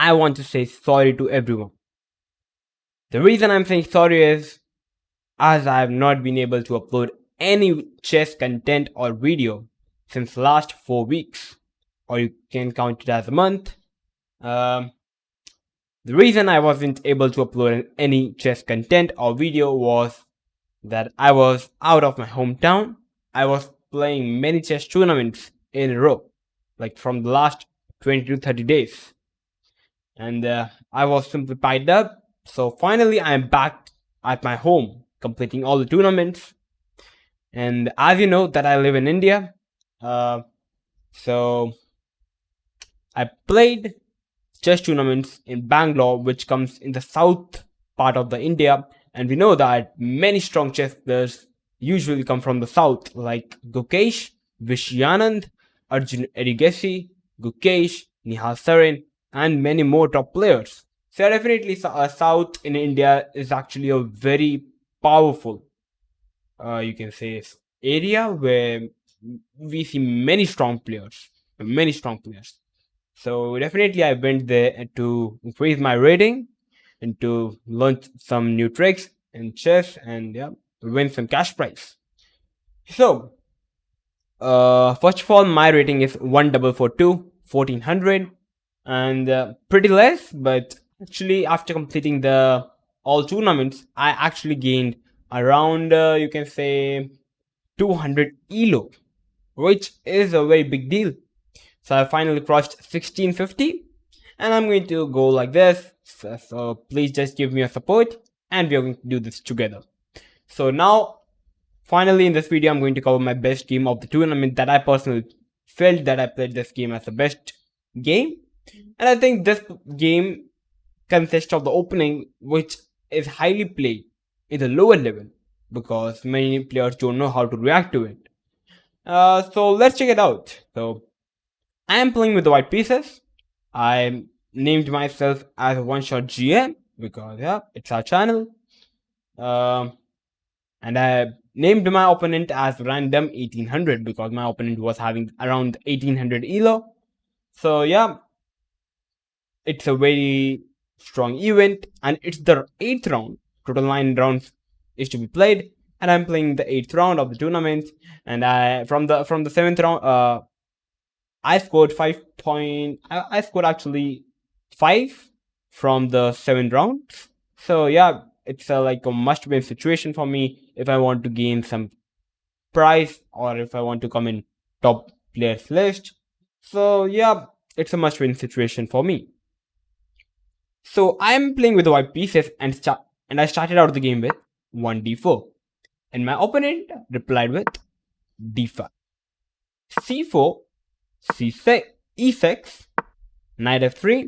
I want to say sorry to everyone. The reason I'm saying sorry is as I have not been able to upload any chess content or video since last 4 weeks, or you can count it as a month. The reason I wasn't able to upload any chess content or video was that I was out of my hometown. I was playing many chess tournaments in a row, like from the last 20 to 30 days. And I was simply tied up. So finally, I am back at my home, completing all the tournaments. And as you know, that I live in India. So I played chess tournaments in Bangalore, which comes in the south part of the India. And we know that many strong chess players usually come from the south, like Gukesh, Vishyanand, Arjun Erigesi, Gukesh, Nihal Sarin, and many more top players. So definitely, south in India is actually a very powerful, you can say, area where we see many strong players, So definitely, I went there to increase my rating and to learn some new tricks in chess and win some cash prize. So, first of all, my rating is 1442, 1400, and pretty less, but actually, after completing the all tournaments, I actually gained around, you can say, 200 ELO, which is a very big deal. So I finally crossed 1650, and I'm going to go like this. So please just give me a support, and we are going to do this together. So now, finally in this video, I'm going to cover my best game of the tournament that I personally felt that I played this game as the best game. And I think this game consists of the opening, which is highly played in the lower level because many players don't know how to react to it. So let's check it out. So I am playing with the white pieces. I named myself as ONESHOT GM because it's our channel. And I named my opponent as random 1800 because my opponent was having around 1800 ELO. So it's a very strong event, and it's the 8th round. Total 9 rounds is to be played, and I'm playing the 8th round of the tournament. And I from the 7th round, I scored 5 point. I scored actually 5 from the 7 rounds. So it's like a must-win situation for me if I want to gain some prize or if I want to come in top players list. So it's a must-win situation for me. So I am playing with the white pieces and I started out the game with 1d4, and my opponent replied with d5, c4, c6, e6, knight f3,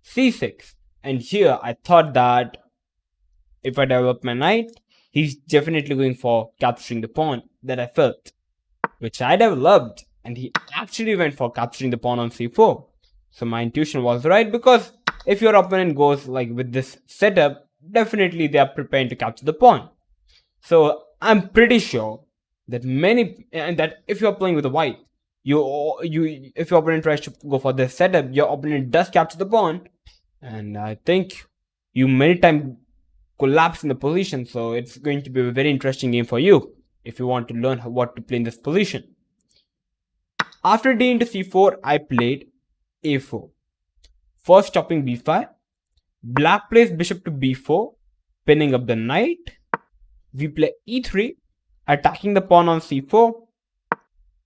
c6. And here I thought that if I develop my knight, he's definitely going for capturing the pawn that I felt, which I developed, and he actually went for capturing the pawn on c4. So my intuition was right, because if your opponent goes like with this setup, definitely they are preparing to capture the pawn. So I'm pretty sure that that if you're playing with a white, if your opponent tries to go for this setup, your opponent does capture the pawn, and I think you many times collapse in the position. So it's going to be a very interesting game for you if you want to learn what to play in this position. After d into c4, I played a4. First stopping b5. Black plays bishop to b4, pinning up the knight. We play e3, attacking the pawn on c4.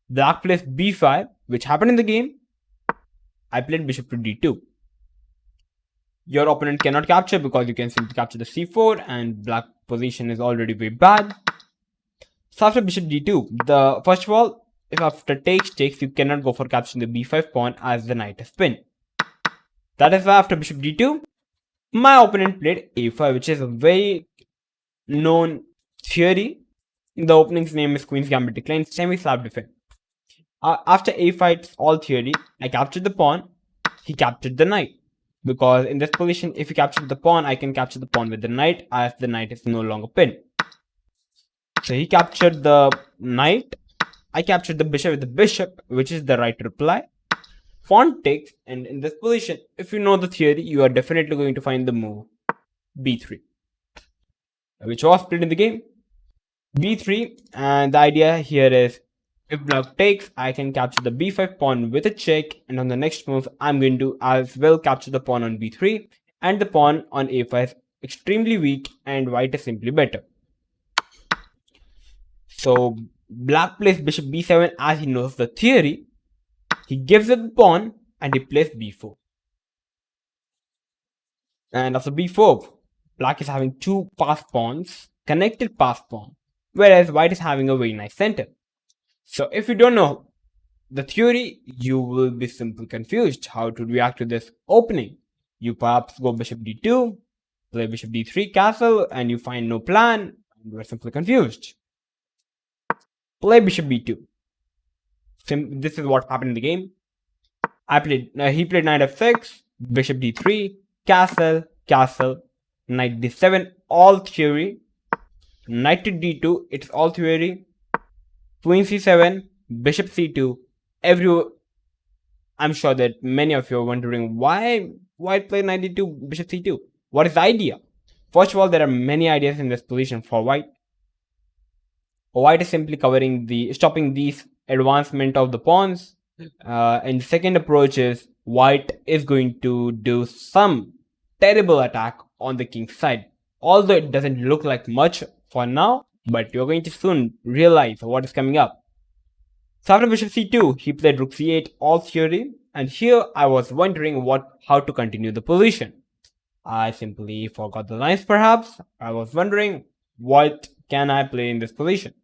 Black plays b5, which happened in the game. I played bishop to d2. Your opponent cannot capture because you can simply capture the c4, and black position is already very bad. So after bishop d2, first of all, if after takes, you cannot go for capturing the b5 pawn as the knight is pinned. That is why after bishop d2, my opponent played a5, which is a very known theory. The opening's name is Queen's Gambit Decline, semi-slap defense. After a5, it's all theory. I captured the pawn. He captured the knight. Because in this position, if he captured the pawn, I can capture the pawn with the knight, as the knight is no longer pinned. So he captured the knight. I captured the bishop with the bishop, which is the right reply. pawn takes, and in this position, if you know the theory, you are definitely going to find the move b3, which was played in the game. b3, and the idea here is if black takes, I can capture the b5 pawn with a check, and on the next move, I'm going to as well capture the pawn on b3, and the pawn on a5 is extremely weak, and white is simply better. So black plays bishop b7 as he knows the theory. He gives it the pawn, and he plays b4. And after b4, black is having two passed pawns, connected passed pawn, whereas white is having a very nice center. So if you don't know the theory, you will be simply confused how to react to this opening. You perhaps go bishop d2, play bishop d3 castle, and you find no plan, and you are simply confused. Play bishop b2. This is what happened in the game. He played knight f6, bishop d3, castle, castle, knight d7, all theory. Knight to d2, it's all theory. Queen c7, bishop c2. I'm sure that many of you are wondering why play knight d2, bishop c2. What is the idea? First of all, there are many ideas in this position for white. White is simply stopping these advancement of the pawns. And the second approach is white is going to do some terrible attack on the king's side. Although it doesn't look like much for now, but you're going to soon realize what is coming up. So after bishop c2, he played rook c8, all theory, and here I was wondering how to continue the position. I simply forgot the lines perhaps. I was wondering what can I play in this position.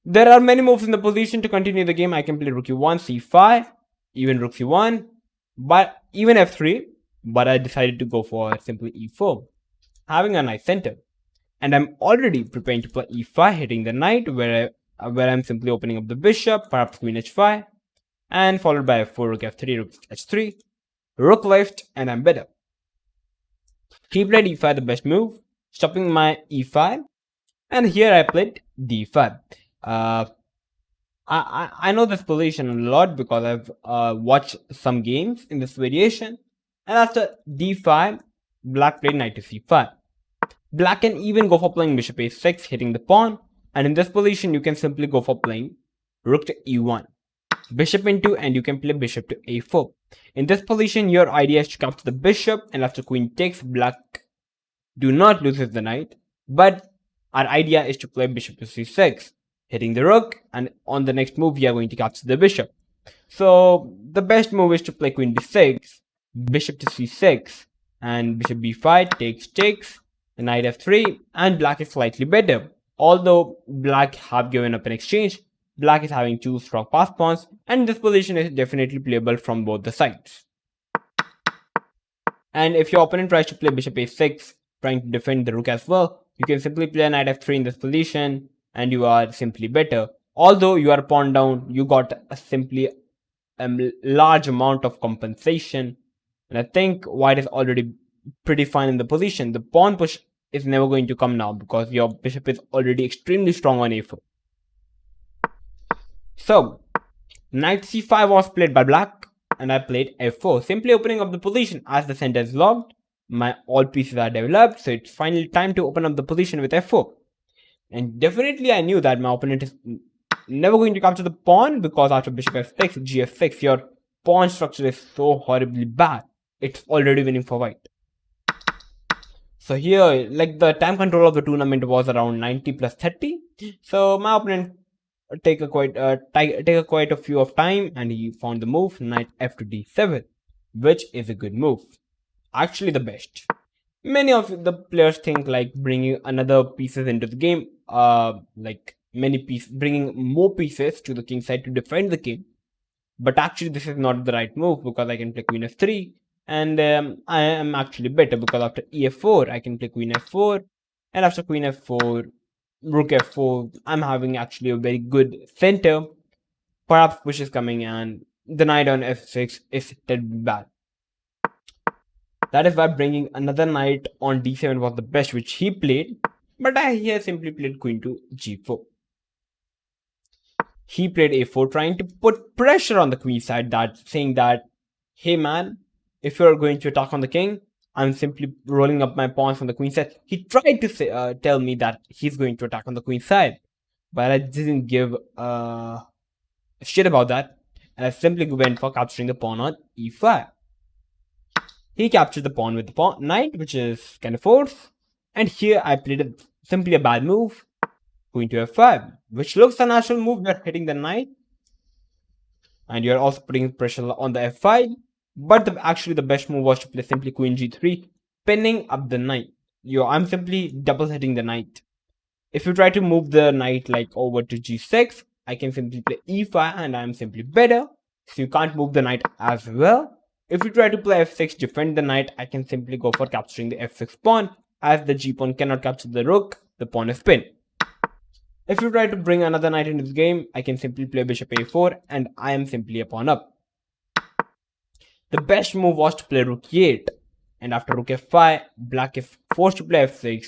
There are many moves in the position to continue the game. I can play rook e1, c5, even rook c1, but even f3, but I decided to go for simply e4, having a nice center. And I'm already preparing to play e5, hitting the knight, where I'm simply opening up the bishop, perhaps queen h5, and followed by f4, rook f3, rook h3, rook left, and I'm better. He played e5, the best move, stopping my e5, and here I played d5. I know this position a lot because I've watched some games in this variation. And after d5, black played knight to c5. Black can even go for playing bishop a6, hitting the pawn. And in this position, you can simply go for playing rook to e1, bishop into, and you can play bishop to a4. In this position, your idea is to capture the bishop, and after queen takes, black do not loses the knight. But our idea is to play bishop to c6, hitting the rook, and on the next move, we are going to capture the bishop. So the best move is to play queen b6, bishop to c6, and bishop b5 takes, knight f3, and black is slightly better. Although black have given up an exchange, black is having two strong passed pawns, and this position is definitely playable from both the sides. And if your opponent tries to play bishop a6, trying to defend the rook as well, you can simply play knight f3 in this position, and you are simply better. Although you are pawn down, you got simply a large amount of compensation, and I think white is already pretty fine in the position. The pawn push is never going to come now because your bishop is already extremely strong on a4. So knight c5 was played by black, and I played f4, simply opening up the position as the center is locked. My all pieces are developed, so it's finally time to open up the position with f4. And definitely I knew that my opponent is never going to capture the pawn, because after bishop f6, gf6, your pawn structure is so horribly bad. It's already winning for white. So here, like, the time control of the tournament was around 90 plus 30. So my opponent take a quite a few of time, and he found the move knight f to d7, which is a good move. Actually the best. Many of the players think like bringing another pieces into the game, bringing more pieces to the king side to defend the king. But actually this is not the right move, because I can play queen f3, and I am actually better, because after ef4 I can play queen f4, and after queen f4, rook f4, I'm having actually a very good center. Perhaps push is coming, and the knight on f6 is terribly bad. That is why bringing another knight on d7 was the best which he played, but I here simply played queen to g4. He played a4, trying to put pressure on the queen side, saying that, hey man, if you're going to attack on the king, I'm simply rolling up my pawns on the queen side. He tried to tell me that he's going to attack on the queen side, but I didn't give a shit about that, and I simply went for capturing the pawn on e5. He captured the pawn with the pawn knight, which is kind of forced, and here I played simply a bad move, queen to f5, which looks a natural move. You're hitting the knight, and you're also putting pressure on the f5. But actually, the best move was to play simply queen g3, pinning up the knight. I'm simply double hitting the knight. If you try to move the knight like over to g6, I can simply play e5, and I'm simply better. So you can't move the knight as well. If you try to play f6, defend the knight, I can simply go for capturing the f6 pawn. As the g pawn cannot capture the rook, the pawn is pinned. If you try to bring another knight into this game, I can simply play bishop a4, and I am simply a pawn up. The best move was to play rook e8, and after rook f5, black is forced to play f6,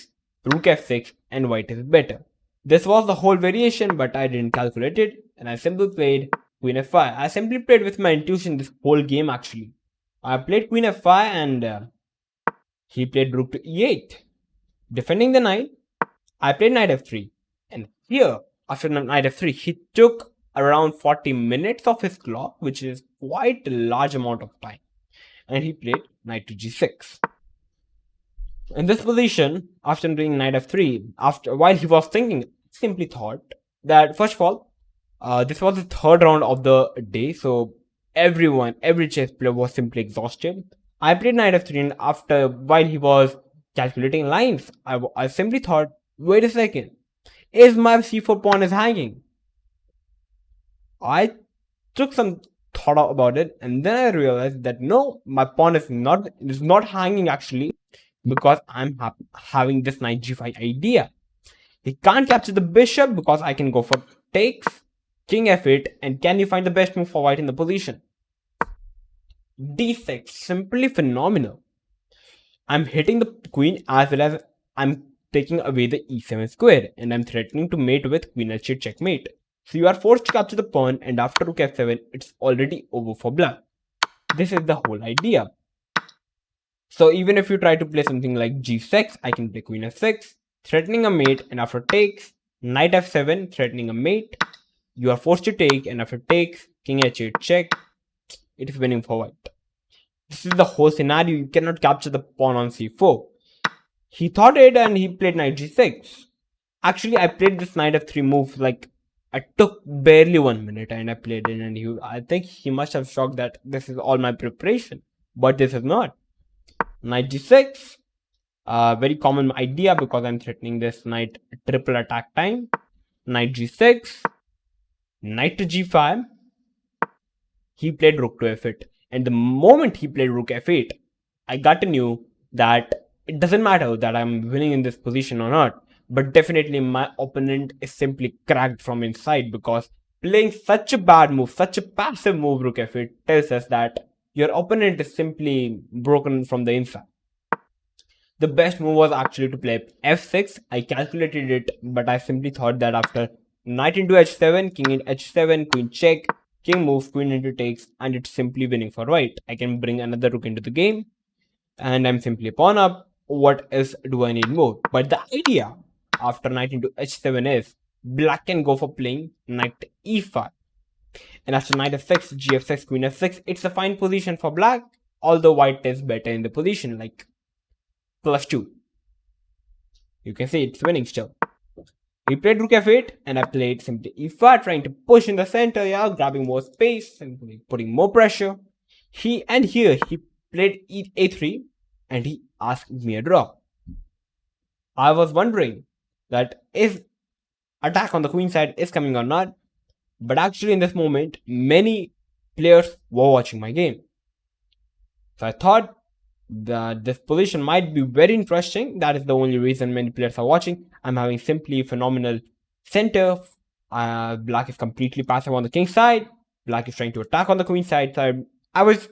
rook f6, and white is better. This was the whole variation, but I didn't calculate it, and I simply played queen f5. I simply played with my intuition this whole game actually. I played queen f5, and he played rook to e8. Defending the knight, I played knight f3, and here, after knight f3, he took around 40 minutes of his clock, which is quite a large amount of time, and he played knight to g6. In this position, after doing knight f3, while he was thinking, simply thought that, first of all, this was the third round of the day, so every chess player was simply exhausted. I played knight f3, and while he was calculating lines, I simply thought, wait a second, is my c4 pawn is hanging? I took some thought about it, and then I realized that no, my pawn is not hanging actually, because I'm having this knight g5 idea. He can't capture the bishop because I can go for takes, king f8, and can you find the best move for white in the position? d6, simply phenomenal. I'm hitting the queen as well as I'm taking away the e7 square, and I'm threatening to mate with queen h8 checkmate. So you are forced to capture the pawn, and after rook f7, it's already over for black. This is the whole idea. So even if you try to play something like g6, I can play queen f6, threatening a mate, and after takes, knight f7, threatening a mate. You are forced to take, and after takes, king h8 check. It is winning for white. This is the whole scenario. You cannot capture the pawn on c4. He thought it, and he played knight g6. Actually, I played this knight f3 move like I took barely 1 minute, and I played it, and I think he must have shocked that this is all my preparation, but this is not. Knight g6, very common idea because I'm threatening this knight triple attack time. Knight g6, knight to g5. He played rook to f8, and the moment he played rook f8, I got to know that it doesn't matter that I'm winning in this position or not, but definitely my opponent is simply cracked from inside, because playing such a bad move, such a passive move, rook f8, tells us that your opponent is simply broken from the inside. The best move was actually to play f6. I calculated it, but I simply thought that after knight into h7, king into h7, queen check, king moves, queen into takes, and it's simply winning for white. I can bring another rook into the game, and I'm simply pawn up. What else do I need more? But the idea after knight into h7 is black can go for playing knight to e5, and after knight f6, g6, queen f6, it's a fine position for black, although white is better in the position, like +2. You can see it's winning still. He played rook f8, and I played simply e5, trying to push in the center, yeah, grabbing more space and putting more pressure. Here he played a3, and he asked me a draw. I was wondering that if attack on the queen side is coming or not, but actually in this moment, many players were watching my game. So I thought that this position might be very interesting. That is the only reason many players are watching. I'm having simply phenomenal center. Black is completely passive on the king side. Black is trying to attack on the queen side. So I was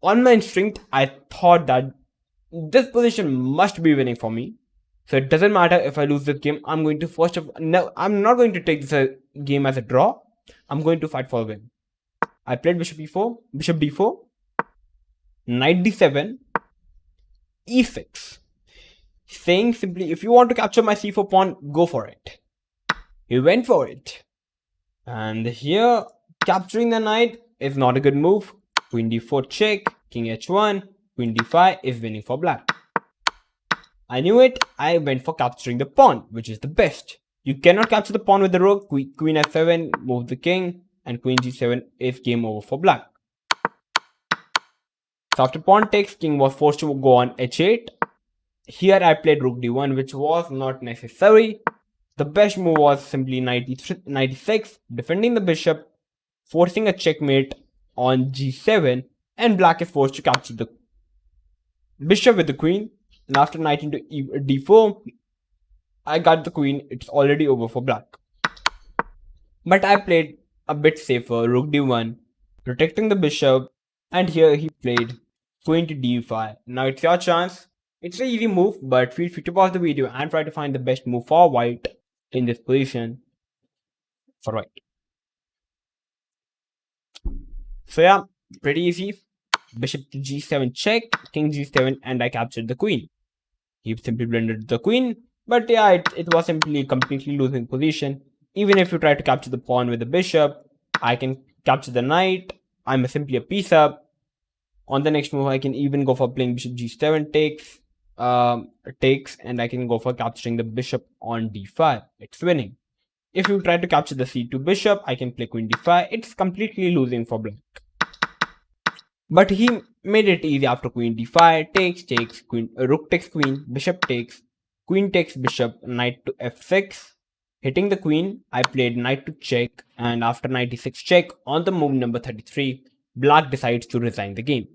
on my instinct. I thought that this position must be winning for me. So it doesn't matter if I lose this game. I'm not going to take this game as a draw. I'm going to fight for a win. I played bishop e4, bishop d4, knight d7, e6. Saying simply, if you want to capture my c4 pawn, go for it. He went for it. And here, capturing the knight is not a good move. Queen d4 check, king h1, queen d5 is winning for black. I knew it, I went for capturing the pawn, which is the best. You cannot capture the pawn with the rook, queen f7, move the king, and queen g7 is game over for black. So after pawn takes, king was forced to go on h8. Here I played rook d1, which was not necessary. The best move was simply knight e6, defending the bishop, forcing a checkmate on g7, and black is forced to capture the bishop with the queen. And after knight into d4, I got the queen. It's already over for black. But I played a bit safer, rook d1, protecting the bishop, and here he played queen to d5. Now it's your chance. It's an easy move, but feel free to pause the video and try to find the best move for white in this position for white. So yeah, pretty easy. Bishop to g7 check, king g7, and I captured the queen. He simply blended the queen, but yeah, it was simply completely losing position. Even if you try to capture the pawn with the bishop, I can capture the knight. I'm simply a piece up. On the next move, I can even go for playing bishop g7 takes, and I can go for capturing the bishop on d5. It's winning. If you try to capture the c2 bishop, I can play queen d5. It's completely losing for black. But he made it easy after queen d5, takes, queen, rook takes queen, bishop takes, queen takes bishop, knight to f6. Hitting the queen, I played knight to check, and after knight e6 check, on the move number 33, black decides to resign the game.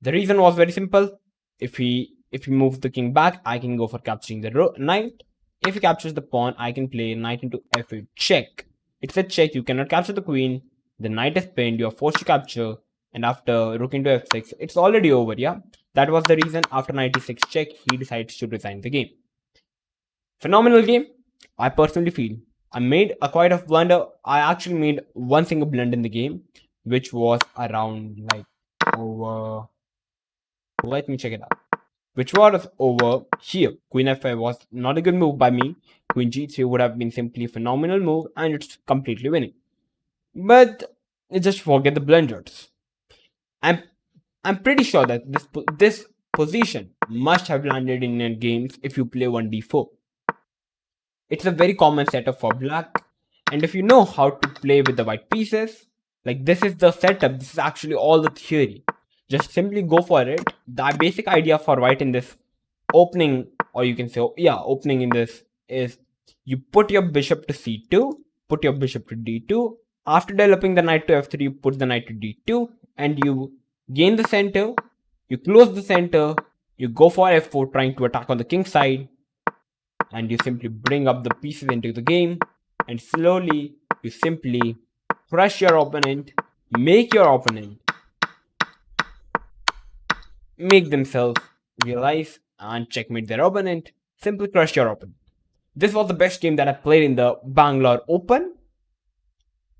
The reason was very simple. If he moves the king back, I can go for capturing the knight. If he captures the pawn, I can play knight into f8 check. It's a check, you cannot capture the queen. The knight is pinned, you are forced to capture. And after rook into f6, it's already over, yeah? That was the reason after knight e6 check, he decides to resign the game. Phenomenal game, I personally feel. I made a quite a blunder. I actually made one single blunder in the game, which was around like over... Let me check it out. Which was over here. Queen f5 was not a good move by me. Queen g3 would have been simply a phenomenal move, and it's completely winning. But just forget the blunders. I'm pretty sure that this position must have landed in your games if you play 1d4. It's a very common setup for black, and if you know how to play with the white pieces, like this is the setup, this is actually all the theory. Just simply go for it. The basic idea for white in this opening, or you can say, yeah, opening in this is you put your bishop to c2, put your bishop to d2. After developing the knight to f3, you put the knight to d2, and you gain the center, you close the center, you go for f4 trying to attack on the king side, and you simply bring up the pieces into the game, and slowly you simply crush your opponent, make themselves realize and checkmate their opponent, simply crush your opponent. This was the best game that I played in the Bangalore Open.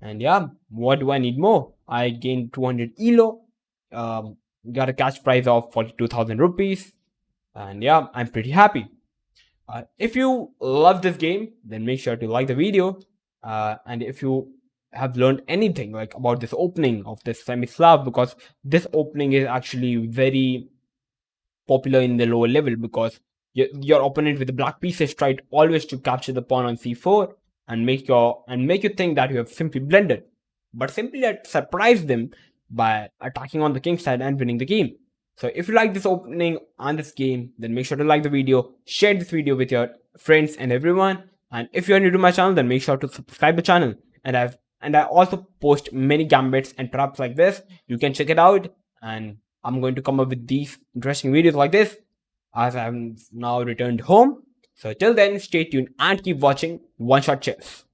And yeah, what do I need more? I gained 200 ELO, got a cash prize of 42,000 rupees. And yeah, I'm pretty happy. If you love this game, then make sure to like the video. And if you have learned anything like about this opening of this semi-slav, because this opening is actually very popular in the lower level, because your opponent with the black pieces tried always to capture the pawn on c4 and make you think that you have simply blended, but simply surprise them by attacking on the king side and winning the game. So if you like this opening on this game, then make sure to like the video, share this video with your friends and everyone. And if you're new to my channel, then make sure to subscribe the channel. And I also post many gambits and traps like this. You can check it out, and I'm going to come up with these interesting videos like this as I'm now returned home. So till then, stay tuned and keep watching One Shot Chess.